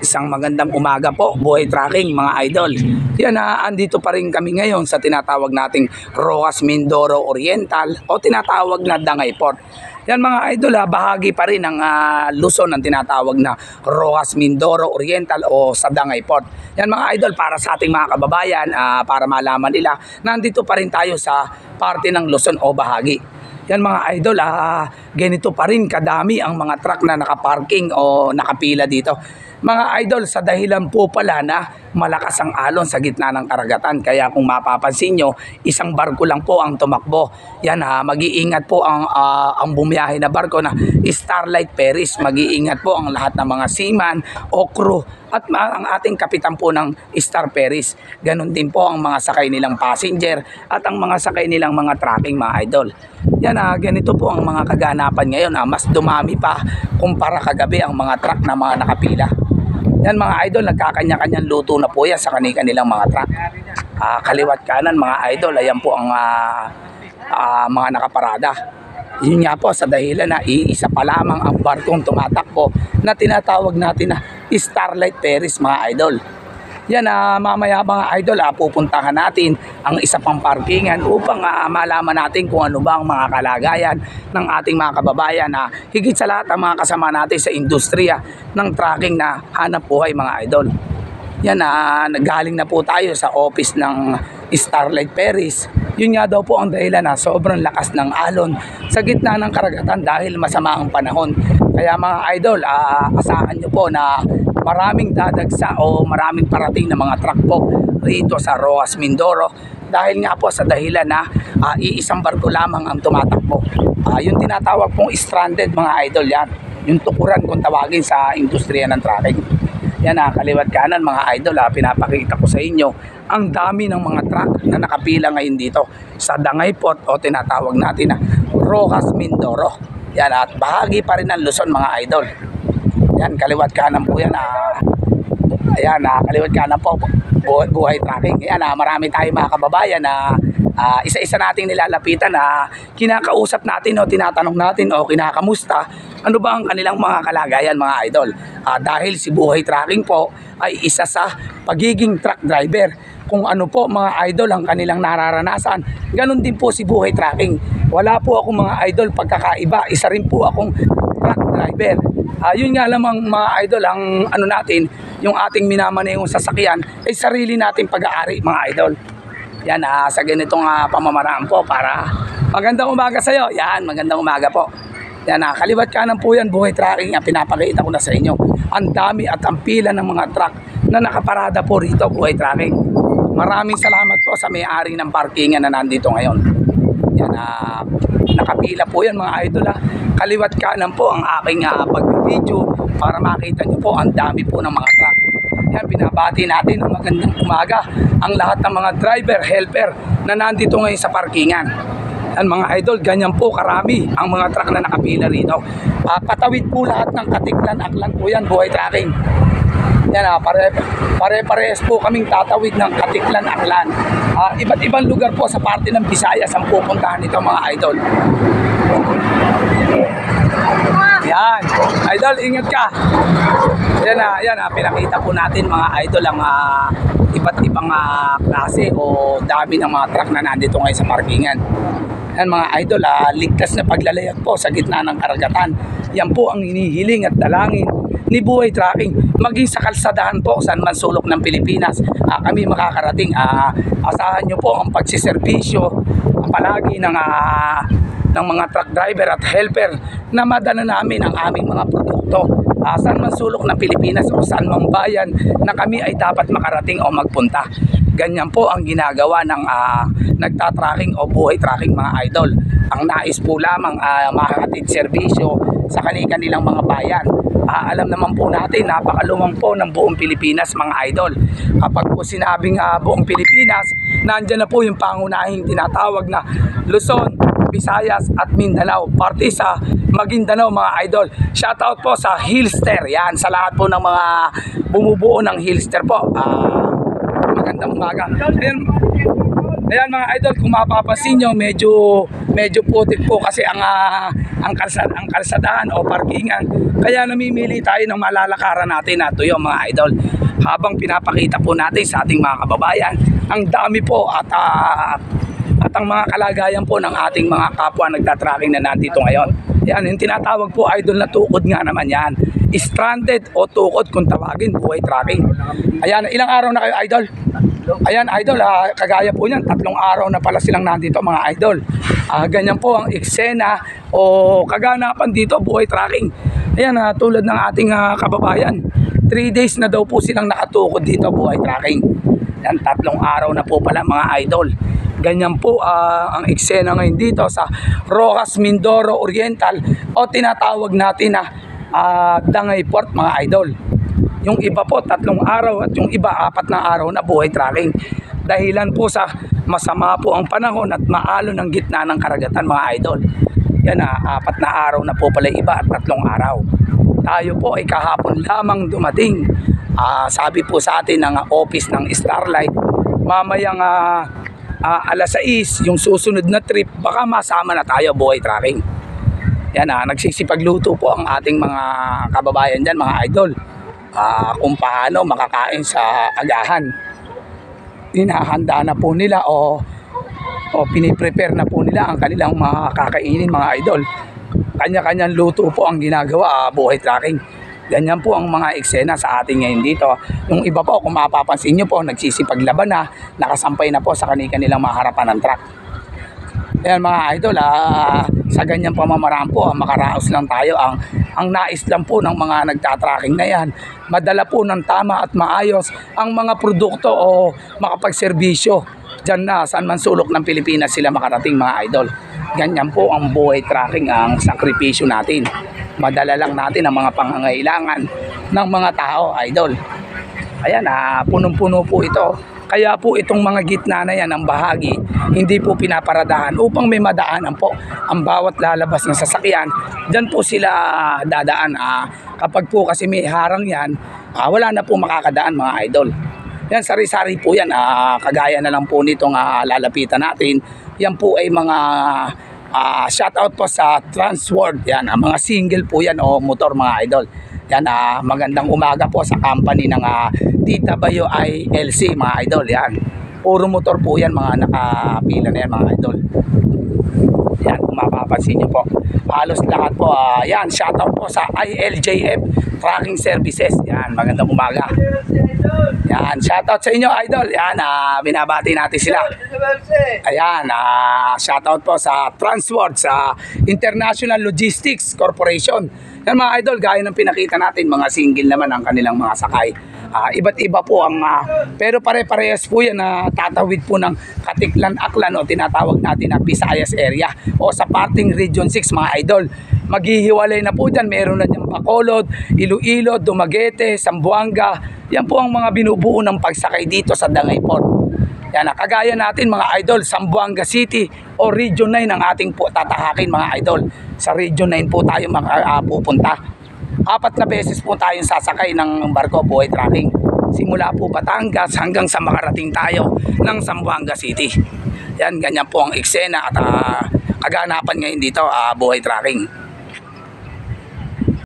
Isang magandang umaga po, Buhay Trucking mga idol. Yan, andito pa rin kami ngayon sa tinatawag nating Roxas Mindoro Oriental o tinatawag na Dangay Port. Yan mga idol, bahagi pa rin ng Luzon ang tinatawag na Roxas Mindoro Oriental o sa Dangay Port. Yan mga idol, para sa ating mga kababayan, para malaman nila, nandito pa rin tayo sa parte ng Luzon o bahagi. Yan mga idol, ganito pa rin kadami ang mga truck na nakaparking o nakapila dito. Mga idol, sa dahilan po pala na malakas ang alon sa gitna ng karagatan. Kaya kung mapapansin nyo, isang barko lang po ang tumakbo. Yan, mag-iingat po ang bumiyahe na barko na Starlight Ferries. Mag-iingat po ang lahat ng mga seaman o crew at ang ating kapitan po ng Star Ferries. Ganon din po ang mga sakay nilang passenger at ang mga sakay nilang mga trucking mga idol. Yan, ganito po ang mga kaganapan ngayon. Mas dumami pa kumpara kagabi ang mga truck na mga nakapila. Yan mga idol, nagkakanya-kanyang luto na po yan sa kanilang mga truck. Kaliwat kanan mga idol, ayan po ang mga nakaparada. Yun nga po sa dahilan na iisa pa lamang ang barkong tumatakbo na tinatawag natin na Starlight Ferries mga idol. Yan, mamaya mga idol, pupuntahan natin ang isa pang parkingan upang malaman natin kung ano ba ang mga kalagayan ng ating mga kababayan na higit sa lahat ang mga kasama natin sa industriya ng trucking na hanap buhay mga idol. Yan, nagaling na po tayo sa office ng Starlight Ferries. Yun nga daw po ang dahilan na sobrang lakas ng alon sa gitna ng karagatan dahil masama ang panahon. Kaya mga idol, asahan nyo po na maraming dadagsa o maraming parating na mga truck po rito sa Roxas Mindoro dahil nga po sa dahilan na iisang barko lamang ang tumatakbo. Yung tinatawag pong stranded mga idol, yan yung tukuran kung tawagin sa industriya ng trucking. Yan, kaliwat kanan mga idol, pinapakita ko sa inyo ang dami ng mga truck na nakapila ngayon dito sa Dangay Port o tinatawag natin na Roxas Mindoro. Yan, at bahagi pa rin ng Luzon mga idol. Yan, kaliwat kanan po yan. Ayan, kaliwat kanan po, Buhay Trucking. Ayan, marami tayong mga kababayan na isa-isa nating nilalapitan na kinakausap natin o tinatanong natin o kinakamusta ano ba ang kanilang mga kalagayan mga idol. Dahil si Buhay Trucking po ay isa sa pagiging truck driver. Kung ano po mga idol ang kanilang nararanasan, ganun din po si Buhay Trucking. Wala po akong mga idol pagkakaiba, isa rin po akong truck driver. Yun nga lamang mga idol, ang ano natin, yung ating minamanehong sasakyan ay sarili nating pag-aari mga idol. Yan, sa ganitong pamamaraan po para magandang umaga sa iyo. Yan, magandang umaga po. Yan, kaliwat kanan po yan, Buhay Trucking. Pinapakita ko na sa inyo. Ang dami at ang pila ng mga truck na nakaparada po rito, Buhay Trucking. Maraming salamat po sa may-ari ng parkingan na nandito ngayon. Yan, nakapila po yan mga idol. Kaliwat kanan po ang aking pag-video para makita nyo po ang dami po ng mga truck. Yan, binabati natin ang magandang umaga ang lahat ng mga driver, helper na nandito ngayon sa parkingan. Yan mga idol, ganyan po karami ang mga truck na nakapila rito. Patawid po lahat ng Katiklan, Aklan po yan, Buhay Trucking. Yan, pare-parehas po kaming tatawid ng Katiklan, Aklan. Iba't ibang lugar po sa parte ng Visayas ang pupuntahan nito mga idol. Yan, idol, ingat ka. Yan, pinakita po natin mga idol ang iba't ibang klase o dami ng mga truck na nandito ngayon sa parkingan. Yan mga idol, ligtas na paglalayag po sa gitna ng karagatan. Yan po ang hinihiling at dalangin ni Buhay Trucking. Maging sa kalsadahan po saan man sulok ng Pilipinas kami makakarating. Asahan nyo po ang pagsiservisyo palagi ng mga truck driver at helper na madala namin ang aming mga produkto saan man sulok ng Pilipinas o saan mang bayan na kami ay dapat makarating o magpunta. Ganyan po ang ginagawa ng nagtatracking o Buhay Trucking mga idol. Ang nais po lamang mahatid serbisyo sa kanilang mga bayan. Alam naman po natin, napakalumang po ng buong Pilipinas mga idol. Kapag po sinabing buong Pilipinas, nandyan na po yung pangunahing tinatawag na Luzon, Visayas at Mindanao. Parte sa Maguindanao mga idol. Shoutout po sa Hillster. Yan, sa lahat po ng mga bumubuo ng Hillster po. Magandang umaga. Ayan mga idol, kung mapapansin nyo, medyo putik po kasi ang kalsadahan o parkingan. Kaya namimili tayo ng malalakaran natin na tuyo mga idol. Habang pinapakita po natin sa ating mga kababayan, ang dami po at ang mga kalagayan po ng ating mga kapwa nagtatracking na nandito ngayon. Yan, yung tinatawag po idol na tukod nga naman yan. Stranded o tukod kung tawagin, buhay tracking. Ayan, ilang araw na kayo idol? Ayan idol, kagaya po niyan, 3 araw na pala silang nandito mga idol. Ganyan po ang eksena o kaganapan dito, buhay tracking. Ayan, tulad ng ating kababayan, 3 days na daw po silang nakatukod dito, buhay tracking. Yan, 3 araw na po pala mga idol. Ganyan po ang eksena ngayon dito sa Rojas, Mindoro Oriental o tinatawag natin na Dangay Port mga idol. Yung iba po 3 araw at yung iba 4 na araw na buhay tracking. Dahilan po sa masama po ang panahon at maalon ng gitna ng karagatan mga idol. Yan 4 na araw na po pala iba at 3 araw. Tayo po ay kahapon lamang dumating. Sabi po sa atin ng office ng Starlight, mamayang alas 6 yung susunod na trip baka masama na tayo buhay tracking. Yan nagsisipagluto po ang ating mga kababayan dyan mga idol. Kung paano makakain sa agahan. Hinahanda na po nila o piniprepare na po nila ang kanilang mga kakainin mga idol. Kanya-kanyang luto po ang ginagawa buhay tracking. Ganyan po ang mga eksena sa atin ngayon dito. Yung iba po kung mapapansin nyo po nagsisipaglaban na, nakasampay na po sa kanilang mga harapan ng truck. Ayan mga idol, sa ganyang pamamaraan po, makaraos lang tayo. Ang nais lang po ng mga nagtatracking na yan, madala po ng tama at maayos ang mga produkto o makapagserbisyo dyan na saan man sulok ng Pilipinas sila makarating mga idol. Ganyan po ang buhay tracking, ang sakripisyo natin. Madala lang natin ang mga pangangailangan ng mga tao idol. Ayan, punong-puno po ito. Kaya po itong mga gitna na yan, ang bahagi, hindi po pinaparadahan upang may madaanan po ang bawat lalabas ng sasakyan. Diyan po sila dadaan. Kapag po kasi may harang yan, wala na po makakadaan mga idol. Yan, sari-sari po yan. Kagaya na lang po nitong lalapitan natin. Yan po ay mga shoutout po sa Transworld. Yan, mga single po yan o motor mga idol. Yan, magandang umaga po sa company ng TWILC mga idol. Yan, puro motor po yan, mga nakapila na yan mga idol. Yan, kung mapapansin nyo po, halos lahat po. Yan, shoutout po sa ILJF Tracking Services. Yan, magandang umaga. Yan, shoutout sa inyo idol. Yan, binabati natin sila. Ayan, shoutout po sa Transworld, sa International Logistics Corporation. Yan mga idol, gaya ng pinakita natin, mga single naman ang kanilang mga sakay. Iba't iba po ang pero pare-parehas po yan na tatawid po ng Katiklan-Aklan o tinatawag natin na Visayas area o sa parting Region 6 mga idol. Maghihiwalay na po dyan, meron na dyan Bacolod, Iloilo, Dumaguete, Zamboanga. Yan po ang mga binubuo ng pagsakay dito sa Dangay Port. Yan, kagaya natin mga idol, Zamboanga City o Region 9 ang ating po tatahakin mga idol. Sa Region 9 po tayo pupunta. 4 na beses po tayong sasakay ng barko buhay tracking. Simula po Batangas hanggang sa makarating tayo ng Zamboanga City. Yan, ganyan po ang eksena at kaganapan ngayon dito buhay tracking.